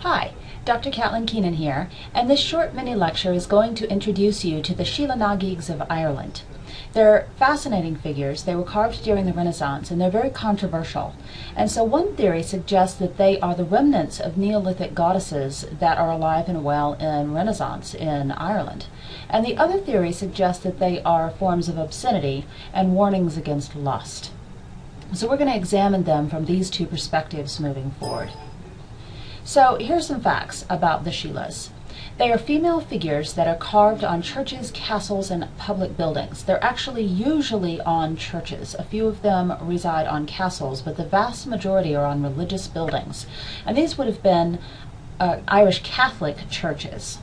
Hi, Dr. Caitlin Keenan here, and this short mini lecture is going to introduce you to the Sheela of Ireland. They're fascinating figures. They were carved during the Renaissance, and they're very controversial. And so one theory suggests that they are the remnants of Neolithic goddesses that are alive and well in Renaissance in Ireland. And the other theory suggests that they are forms of obscenity and warnings against lust. So we're going to examine them from these two perspectives moving forward. So here's some facts about the Sheelas. They are female figures that are carved on churches, castles, and public buildings. They're actually usually on churches. A few of them reside on castles, but the vast majority are on religious buildings. And these would have been Irish Catholic churches.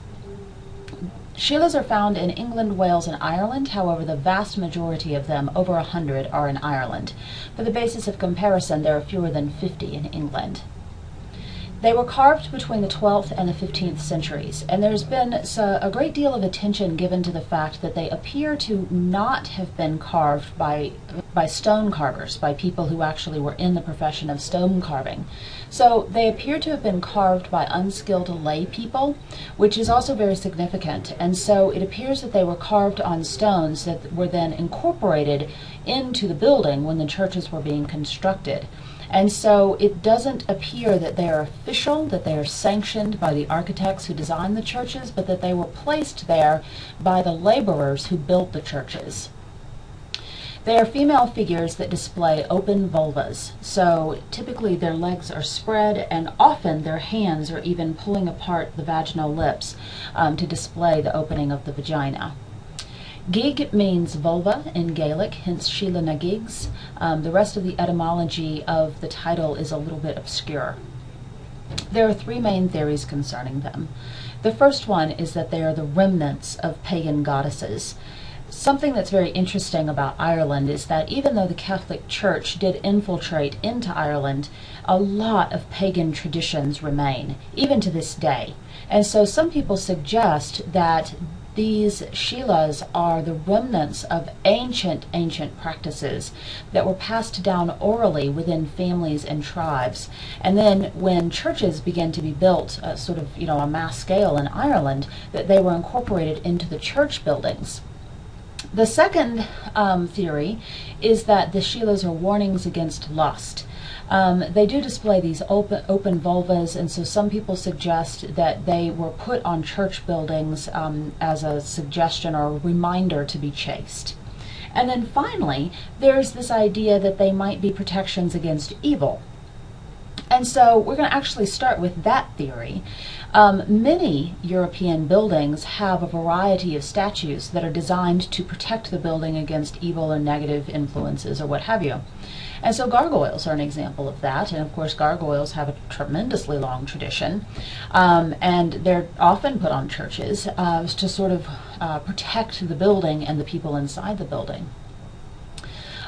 Sheelas are found in England, Wales, and Ireland. However, the vast majority of them, over 100, are in Ireland. For the basis of comparison, there are fewer than 50 in England. They were carved between the 12th and the 15th centuries, and there's been a great deal of attention given to the fact that they appear to not have been carved by stone carvers, by people who actually were in the profession of stone carving. So they appear to have been carved by unskilled lay people, which is also very significant. And so it appears that they were carved on stones that were then incorporated into the building when the churches were being constructed. And so it doesn't appear that they are official, that they are sanctioned by the architects who designed the churches, but that they were placed there by the laborers who built the churches. They are female figures that display open vulvas. So typically their legs are spread, and often their hands are even pulling apart the vaginal lips to display the opening of the vagina. Gig means vulva in Gaelic, hence Sheela na gigs. The rest of the etymology of the title is a little bit obscure. There are three main theories concerning them. The first one is that they are the remnants of pagan goddesses. Something that's very interesting about Ireland is that even though the Catholic Church did infiltrate into Ireland, a lot of pagan traditions remain, even to this day. And so some people suggest that these Sheelas are the remnants of ancient practices that were passed down orally within families and tribes. And then when churches began to be built sort of, a mass scale in Ireland, that they were incorporated into the church buildings. The second theory is that the Sheelas are warnings against lust. They do display these open vulvas, and so some people suggest that they were put on church buildings as a suggestion or a reminder to be chaste. And then finally, there's this idea that they might be protections against evil. And so we're going to actually start with that theory. Many European buildings have a variety of statues that are designed to protect the building against evil or negative influences or what have you. And so gargoyles are an example of that, and of course gargoyles have a tremendously long tradition, and they're often put on churches to sort of protect the building and the people inside the building.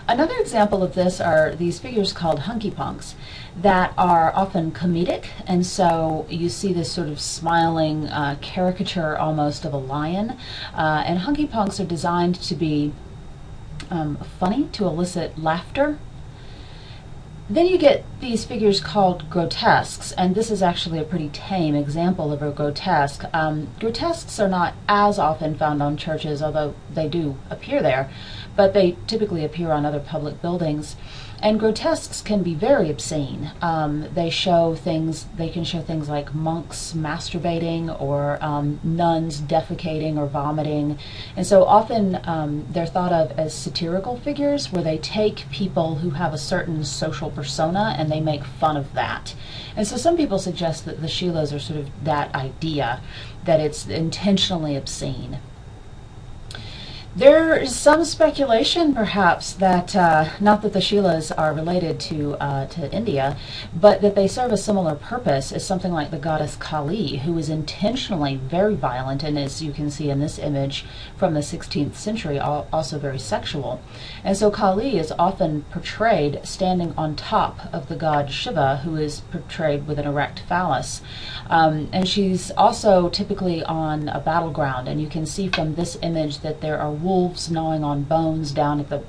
Another example of this are these figures called hunky punks that are often comedic, and so you see this sort of smiling caricature almost of a lion, and hunky punks are designed to be funny, to elicit laughter. Then you get these figures called grotesques, and this is actually a pretty tame example of a grotesque. Grotesques are not as often found on churches, although they do appear there, but they typically appear on other public buildings. And grotesques can be very obscene. They can show things like monks masturbating or nuns defecating or vomiting. And so often they're thought of as satirical figures where they take people who have a certain social persona and they make fun of that. And so some people suggest that the Sheelas are sort of that idea, that it's intentionally obscene. There is some speculation, perhaps, that not that the Sheelas are related to India, but that they serve a similar purpose as something like the goddess Kali, who is intentionally very violent, and as you can see in this image from the 16th century, also very sexual. And so Kali is often portrayed standing on top of the god Shiva, who is portrayed with an erect phallus. And she's also typically on a battleground, and you can see from this image that there are wolves gnawing on bones down at the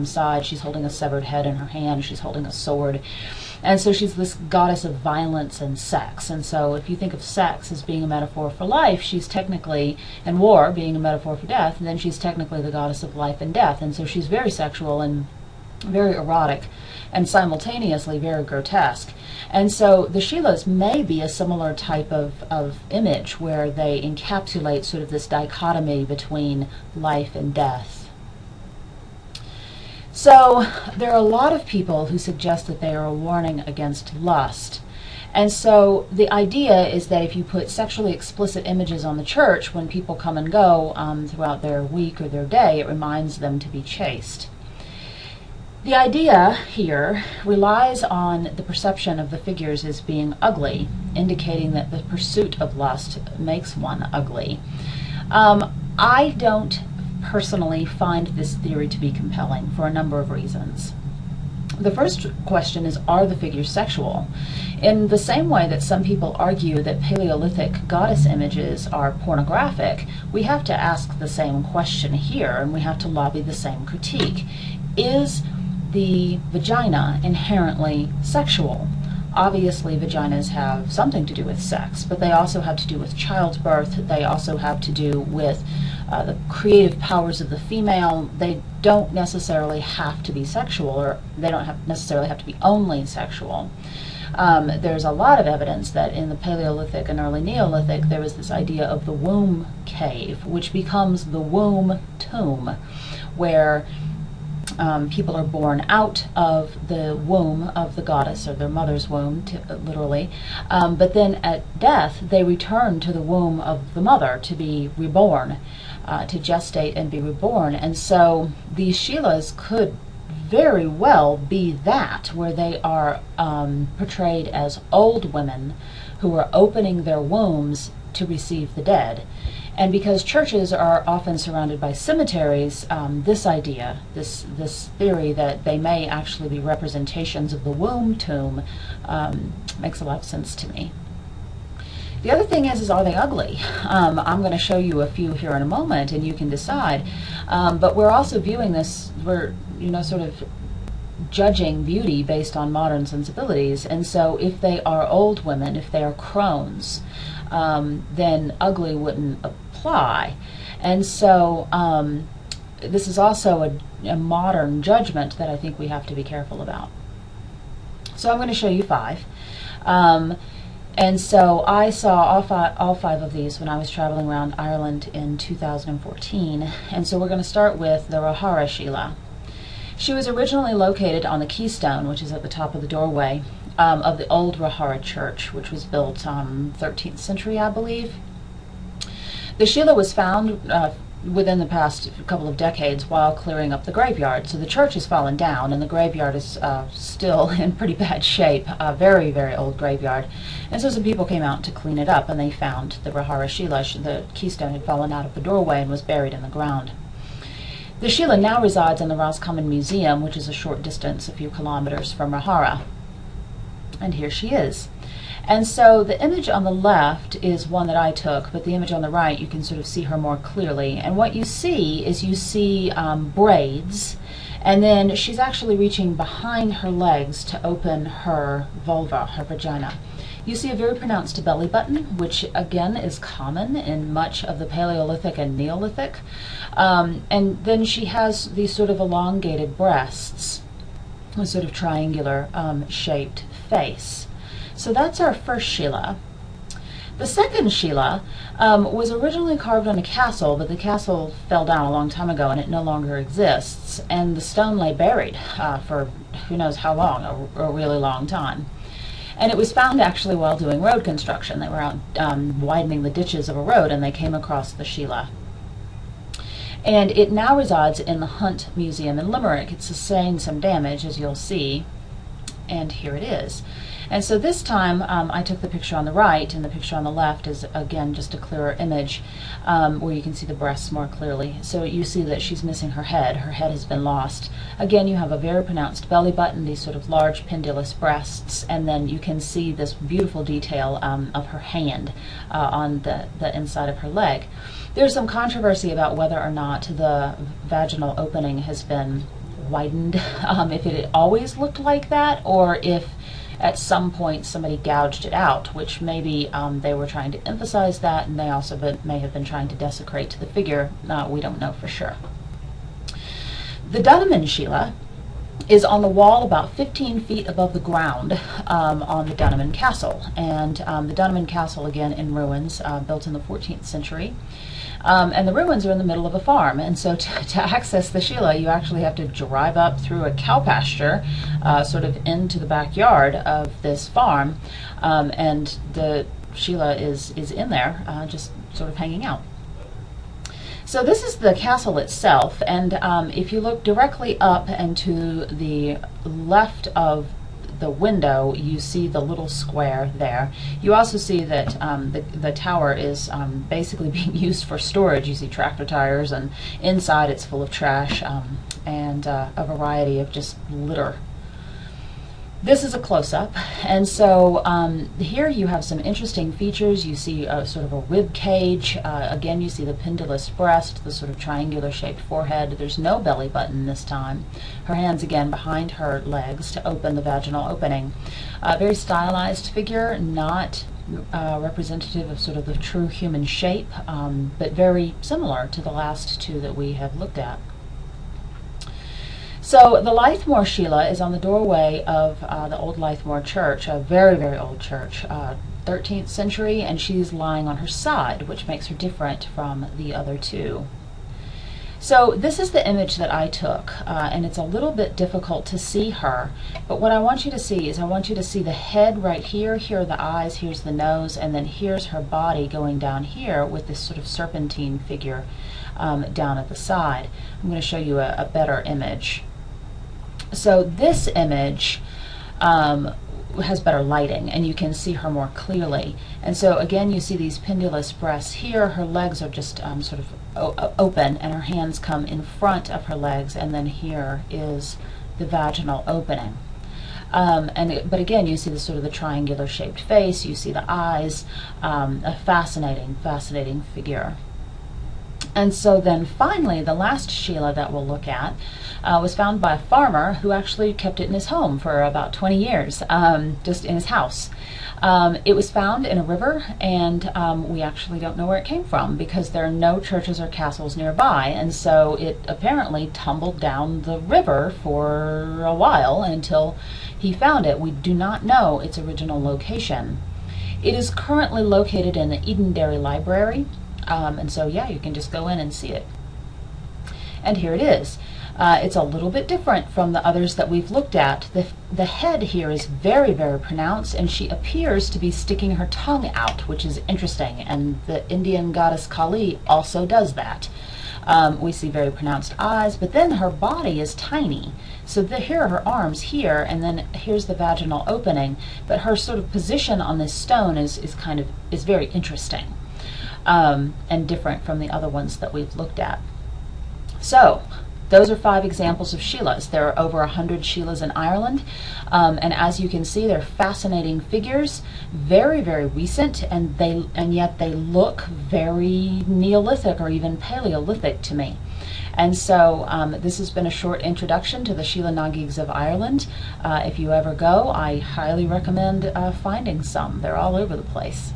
side. She's holding a severed head in her hand. She's holding a sword. And so she's this goddess of violence and sex. And so if you think of sex as being a metaphor for life, she's technically, and war being a metaphor for death, and then she's technically the goddess of life and death. And so she's very sexual and very erotic and simultaneously very grotesque. And so the Sheelas may be a similar type of image where they encapsulate sort of this dichotomy between life and death. So there are a lot of people who suggest that they are a warning against lust. And so the idea is that if you put sexually explicit images on the church, when people come and go throughout their week or their day, it reminds them to be chaste. The idea here relies on the perception of the figures as being ugly, indicating that the pursuit of lust makes one ugly. I don't personally find this theory to be compelling for a number of reasons. The first question is, are the figures sexual? In the same way that some people argue that Paleolithic goddess images are pornographic, we have to ask the same question here, and we have to lobby the same critique. Is the vagina inherently sexual? Obviously, vaginas have something to do with sex, but they also have to do with childbirth. They also have to do with the creative powers of the female. They don't necessarily have to be sexual, or they don't necessarily have to be only sexual. There's a lot of evidence that in the Paleolithic and early Neolithic there was this idea of the womb cave, which becomes the womb tomb, where people are born out of the womb of the goddess, or their mother's womb, literally, but then at death they return to the womb of the mother to be reborn, to gestate and be reborn. And so these Sheelas could very well be that, where they are portrayed as old women who are opening their wombs to receive the dead. And because churches are often surrounded by cemeteries, this idea, this theory that they may actually be representations of the womb tomb makes a lot of sense to me. The other thing is are they ugly? I'm going to show you a few here in a moment, and you can decide. But we're also viewing this, we're sort of judging beauty based on modern sensibilities. And so if they are old women, if they are crones, then ugly wouldn't apply. And so this is also a modern judgment that I think we have to be careful about. So I'm going to show you 5. And so I saw all five of these when I was traveling around Ireland in 2014. And so we're going to start with the Rahara Sheela. She was originally located on the keystone, which is at the top of the doorway, of the old Rahara church, which was built 13th century, I believe. The Sheela was found within the past couple of decades while clearing up the graveyard. So the church has fallen down and the graveyard is still in pretty bad shape, a very, very old graveyard. And so some people came out to clean it up, and they found the Rahara Sheela. The keystone had fallen out of the doorway and was buried in the ground. The Sheela now resides in the Roscommon Museum, which is a short distance, a few kilometers from Rahara. And here she is. And so the image on the left is one that I took, but the image on the right, you can sort of see her more clearly. And what you see is braids, and then she's actually reaching behind her legs to open her vulva, her vagina. You see a very pronounced belly button, which again is common in much of the Paleolithic and Neolithic. And then she has these sort of elongated breasts, a sort of triangular shaped face. So that's our first Sheela. The second Sheela was originally carved on a castle, but the castle fell down a long time ago and it no longer exists. And the stone lay buried for who knows how long, a really long time. And it was found actually while doing road construction. They were out widening the ditches of a road, and they came across the Sheela. And it now resides in the Hunt Museum in Limerick. It's sustained some damage, as you'll see, and here it is. And so this time I took the picture on the right, and the picture on the left is again just a clearer image where you can see the breasts more clearly. So you see that she's missing her head. Her head has been lost. Again, you have a very pronounced belly button, these sort of large pendulous breasts, and then you can see this beautiful detail of her hand on the inside of her leg. There's some controversy about whether or not the vaginal opening has been widened, if it always looked like that, or if at some point somebody gouged it out, which maybe they were trying to emphasize that, and they also may have been trying to desecrate the figure. We don't know for sure. The Dunneman Sheela is on the wall about 15 feet above the ground on the Dunneman Castle. And the Dunneman Castle, again, in ruins, built in the 14th century. And the ruins are in the middle of a farm, and so to access the Sheela, you actually have to drive up through a cow pasture, sort of into the backyard of this farm, and the Sheela is in there, just sort of hanging out. So this is the castle itself, and if you look directly up and to the left of the window, you see the little square there. You also see that the tower is basically being used for storage. You see tractor tires, and inside it's full of trash and a variety of just litter. This is a close-up, and so here you have some interesting features. You see sort of a rib cage. Again, you see the pendulous breast, the sort of triangular shaped forehead. There's no belly button this time. Her hands, again, behind her legs to open the vaginal opening. Very stylized figure, not representative of sort of the true human shape, but very similar to the last two that we have looked at. So the Lythmore Sheela is on the doorway of the old Lythmore Church, a very, very old church, 13th century, and she's lying on her side, which makes her different from the other two. So this is the image that I took, and it's a little bit difficult to see her, but what I want you to see is I want you to see the head right here, here are the eyes, here's the nose, and then here's her body going down here with this sort of serpentine figure down at the side. I'm going to show you a better image. So this image has better lighting, and you can see her more clearly. And so again, you see these pendulous breasts here. Her legs are just sort of open, and her hands come in front of her legs, and then here is the vaginal opening. But again, you see the sort of the triangular shaped face. You see the eyes. A fascinating, fascinating figure. And so then finally, the last Sheela that we'll look at was found by a farmer who actually kept it in his home for about 20 years, just in his house. It was found in a river, and we actually don't know where it came from because there are no churches or castles nearby, and so it apparently tumbled down the river for a while until he found it. We do not know its original location. It is currently located in the Edenderry Library. And so, yeah, you can just go in and see it. And here it is. It's a little bit different from the others that we've looked at. The head here is very, very pronounced, and she appears to be sticking her tongue out, which is interesting. And the Indian goddess Kali also does that. We see very pronounced eyes, but then her body is tiny. So here are her arms here, and then here's the vaginal opening. But her sort of position on this stone is very interesting. And different from the other ones that we've looked at. So those are 5 examples of Sheelas. There are over 100 Sheelas in Ireland, and as you can see, they're fascinating figures, very, very recent, and yet they look very Neolithic or even Paleolithic to me. And so this has been a short introduction to the Sheela na gIgs of Ireland. If you ever go, I highly recommend finding some. They're all over the place.